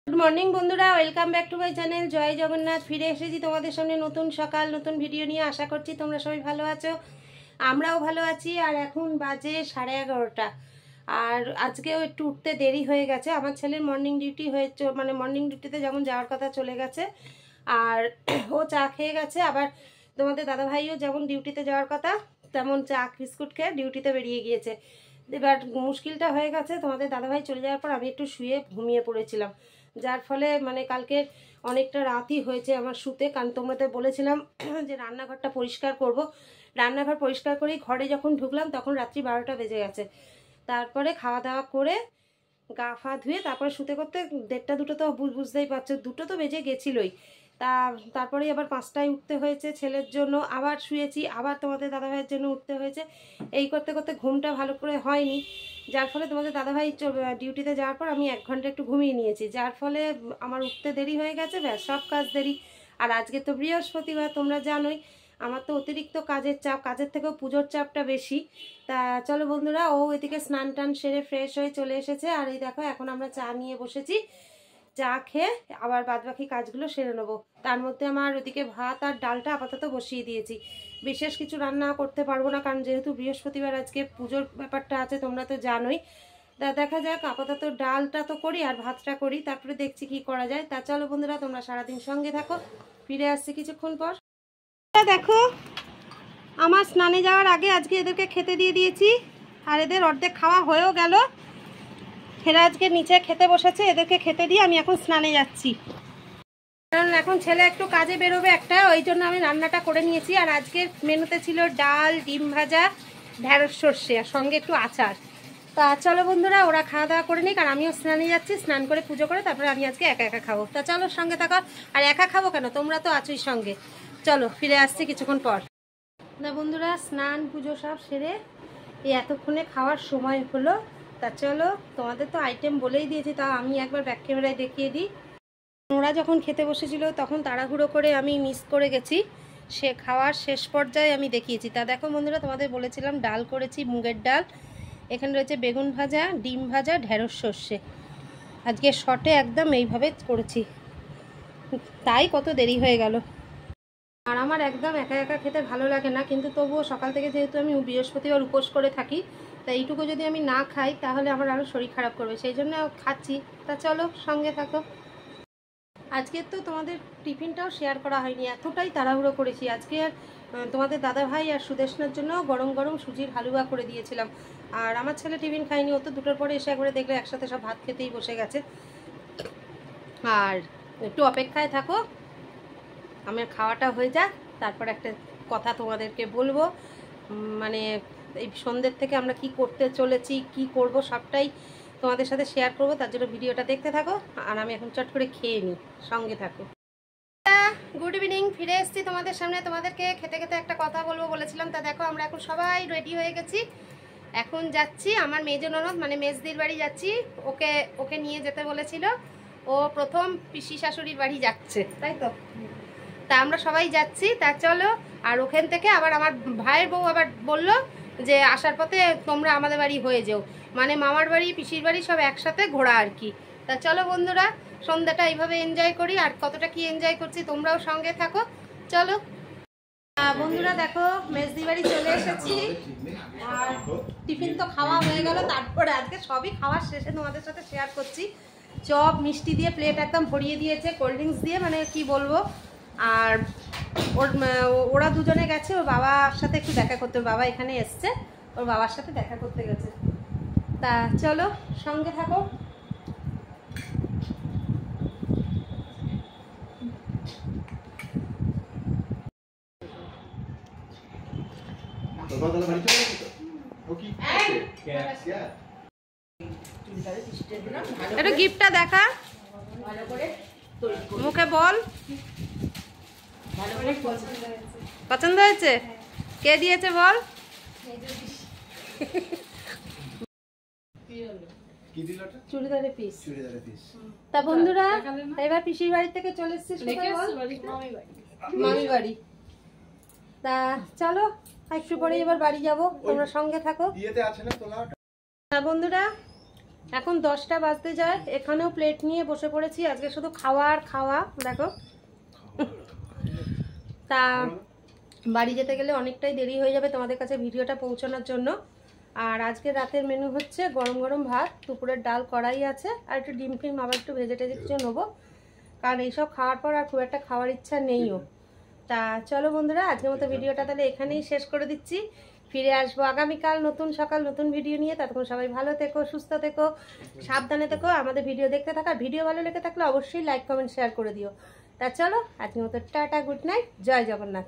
Good morning बंधुरा welcome back to my channel जय जगन्नाथ फिरे एसेছি তোমাদের সামনে নতুন সকাল নতুন ভিডিও নিয়ে আশা করছি তোমরা সবাই ভালো আছো আমরাও ভালো আছি আর এখন বাজে 11:30 আর আজকেও একটু উঠতে দেরি হয়ে গেছে আমার ছেলের মর্নিং ডিউটি হয়েছে মানে মর্নিং ডিউটিতে যেমন যাওয়ার কথা চলে গেছে আর ও চা খেয়ে গেছে আবার তোমাদের দাদা ভাইও যেমন ডিউটিতে যাওয়ার কথা তেমন চা বিস্কুট খেয়ে ডিউটিতে বেরিয়ে গিয়েছে এবার মুশকিলটা হয়ে গেছে তোমাদের দাদা ভাই চলে যাওয়ার পর আমি একটু শুয়ে ঘুমিয়ে পড়েছিলাম যার ফলে মানে কালকে অনেকটা রাতই হয়েছে আমার শুতে কারণ তোমাদের বলেছিলাম যে রান্নাঘরটা পরিষ্কার করব রান্নাঘর পরিষ্কার করেই ঘরে যখন ঢুকলাম তখন রাত্রি 12টা বেজে গেছে তারপরে খাওয়া দাওয়া করে গা ফা ধুয়ে তারপরে শুতে করতে 1:30 2টো তো বুঝতেই পারছো 2টো তো বেজে গেছিলোই তারপরে আবার 5টায় উঠতে হয়েছে ছেলের জন্য আবার শুয়েছি আবার তোমাদের দাদাভাইয়ের জন্য উঠতে হয়েছে এই করতে করতে ঘুমটা ভালো করে হয়নি যার ফলে তোমাদের দাদাভাই ডিউটিতে যাওয়ার পর আমি 1 ঘন্টা একটু ঘুমিয়ে নিয়েছি যার ফলে আমার উঠতে দেরি হয়ে গেছে ব্যাস সব কাজ দেরি আর আজকে তো বৃহস্পতিবার তোমরা জানোই আমার তো অতিরিক্ত কাজের চাপ কাজের থেকেও পুজোর চাপটা বেশি তা চলো বন্ধুরা ও এদিকে স্নান টান সেরে ফ্রেশ হয়ে চলে এসেছে আর এই দেখো এখন আমরা চা নিয়ে বসেছি চা খেয়ে আবার বাদবাকি কাজগুলো সেরে নেবো তার মধ্যে আমার ওদিকে ভাত আর ডালটা আপাতত বসিয়ে দিয়েছি বিশেষ কিছু রান্না করতে পারবো না কারণ যেহেতু বৃহস্পতিবার আজকে পুজোর ব্যাপারটা আছে তোমরা তো জানোই তা দেখা যাক আপাতত ডালটা তো করি আর ভাতটা করি তারপরে দেখছি কি করা যায় তা চলো বন্ধুরা তোমরা সারাদিন সঙ্গে থাকো ফিরে আসছি কিছুক্ষণ পর দেখো আমার স্নানে যাওয়ার আগে আজকে এদেরকে খেতে দিয়ে দিয়েছি আর এদের অর্ধেক খাওয়া হয়েও গেল এরা আজকে নিচে খেতে বসেছে এদেরকে খেতে দিয়ে আমি এখন স্নানে যাচ্ছি কারণ এখন ছেলে একটু কাজে বেরোবে একটা ওই জন্য আমি রান্নাটা করে নিয়েছি আর আজকের মেনুতে ছিল ডাল ডিম ভাজা ঢেঁড়স সর্ষে আর সঙ্গে একটু আচার তা চলো বন্ধুরা ওরা খাওয়া দাওয়া করে নিক আর আমিও স্নানে যাচ্ছি স্নান করে পুজো করে তারপরে আমি আজকে একা একা খাবো তা চলো সঙ্গে থাকো আর একা খাবো কেন তোমরা তো আছোই সঙ্গে চলো ফিরে আসছি কিছুক্ষণ পর না বন্ধুরা স্নান পুজো সব সেরে এই এতক্ষণে খাওয়ার সময় হলো তা চলো তোমাদের তো আইটেম বলেই দিয়েছি তা আমি একবার ব্যাক ক্যামেরায় দেখিয়ে দিই ওরা যখন খেতে বসেছিল তখন তাড়াহুড়ো করে আমি মিস করে গেছি সে খাওয়ার শেষ পর্যায়ে আমি দেখিয়েছি তা দেখো বন্ধুরা তোমাদের বলেছিলাম ডাল করেছি মুগের ডাল এখানে রয়েছে বেগুন ভাজা ডিম ভাজা ঢেঁড়স সর্ষে আজকে শর্টে একদম এইভাবে করেছি তাই কত দেরি হয়ে গেল আর আমার একদম একা একা খেতে ভালো লাগে না কিন্তু তবুও সকাল থেকে যেহেতু আমি বৃহস্পতিবার উপোস করে থাকি তা এইটুকু যদি আমি না খাই তাহলে আমার আরও শরীর খারাপ করবে সেই জন্য খাচ্ছি তা চলো সঙ্গে থাকো আজকে তো তোমাদের টিফিনটাও শেয়ার করা হয়নি এতটাই তাড়াহুড়ো করেছি আজকে তোমাদের দাদা ভাই আর সুদেশনার জন্য গরম গরম সুজির হালুয়া করে দিয়েছিলাম আর আমার ছেলে টিফিন খায়নি ও তো 2টোর পরে এসে একবারে দেখলে একসাথে সব ভাত খেতেই বসে গেছে আর একটু অপেক্ষায় থাকো আমার খাওয়াটা হয়ে যাক তারপর একটা কথা তোমাদেরকে বলবো মানে এই সন্ধ্যের থেকে আমরা কি করতে চলেছি কি করব সবটাই তোমাদের সাথে শেয়ার করব তার জন্য ভিডিওটা দেখতে থাকো আর আমি এখন চট করে খেয়ে নিই সঙ্গে থাকো গুড ইভিনিং ফিরে এসেছি তোমাদের সামনে তোমাদেরকে খেতে খেতে একটা কথা বলবো বলেছিলাম তা দেখো আমরা এখন সবাই রেডি হয়ে গেছি এখন যাচ্ছি আমার মেজো ননদ মানে মেজদির বাড়ি যাচ্ছি ওকে নিয়ে যেতে বলেছিল ও প্রথম পিসি শাশুড়ির বাড়ি যাচ্ছে তাই তো তা আমরা সবাই যাচ্ছি তা চলো আর ওখান থেকে আবার আমার ভাইয়ের বউ আবার বললো যে আসার পথে তোমরা আমাদের বাড়ি হয়ে যাও মানে মামার বাড়ি পিসির বাড়ি সব একসাথে ঘোরা আর কি তা চলো বন্ধুরা সন্ধ্যাটা এইভাবে এনজয় করি আর কতটা কি এনজয় করছি তোমরাও সঙ্গে থাকো চলো বন্ধুরা দেখো মেজদি বাড়ি চলে এসেছি আর টিফিন তো খাওয়া হয়ে গেল তারপরে আজকে সবই খাওয়ার শেষে তোমাদের সাথে শেয়ার করছি চপ মিষ্টি দিয়ে প্লেট একদম ভরিয়ে দিয়েছে কোল্ড ড্রিঙ্কস দিয়ে মানে কি বলবো আর ওরা দুজনে গেছে ওর বাবার সাথে একটু দেখা করতে ওর বাবা এখানে এসছে ওর বাবার সাথে দেখা করতে গেছে তা চলো সঙ্গে থাকো এটা গিফটটা দেখা মুখে বল পছন্দ হয়েছে কে দিয়েছে বল চুড়িদারের পিস তা বন্ধুরা এবার পিসির বাড়ি থেকে চলে এসেছিস মামি বাড়ি তা চলো একটু পরে এবার বাড়ি যাবো তোমরা সঙ্গে থাকো বন্ধুরা এখন 10টা বাজতে যায়, এখানেও প্লেট নিয়ে বসে পড়েছি। আজকে শুধু খাওয়া আর খাওয়া, দেখো। তা বাড়ি যেতে গেলে অনেকটাই দেরি হয়ে যাবে তোমাদের কাছে ভিডিওটা পৌঁছানোর জন্য। আর আজকে রাতের মেনু হচ্ছে গরম গরম ভাত, দুপুরের ডাল কড়াই আছে, আর একটু ডিম ফিম আবার একটু ভেজে টেজে কিছু নেবো, কারণ এইসব খাওয়ার পর আর খুব একটা খাওয়ার ইচ্ছা নেইও। তা চলো বন্ধুরা, আজকের মতো ভিডিওটা তাহলে এখানেই শেষ করে দিচ্ছি। ফিরে আসবো আগামীকাল নতুন সকাল নতুন ভিডিও নিয়ে। ততক্ষণ সবাই ভালো থেকো, সুস্থ থেকো, সাবধানে থেকো। আমাদের ভিডিও দেখতে থাকা, ভিডিও ভালো লেগে থাকলে অবশ্যই লাইক কমেন্ট শেয়ার করে দিও। তা চলো আজকের মতো টাটা, গুড নাইট, জয় জগন্নাথ।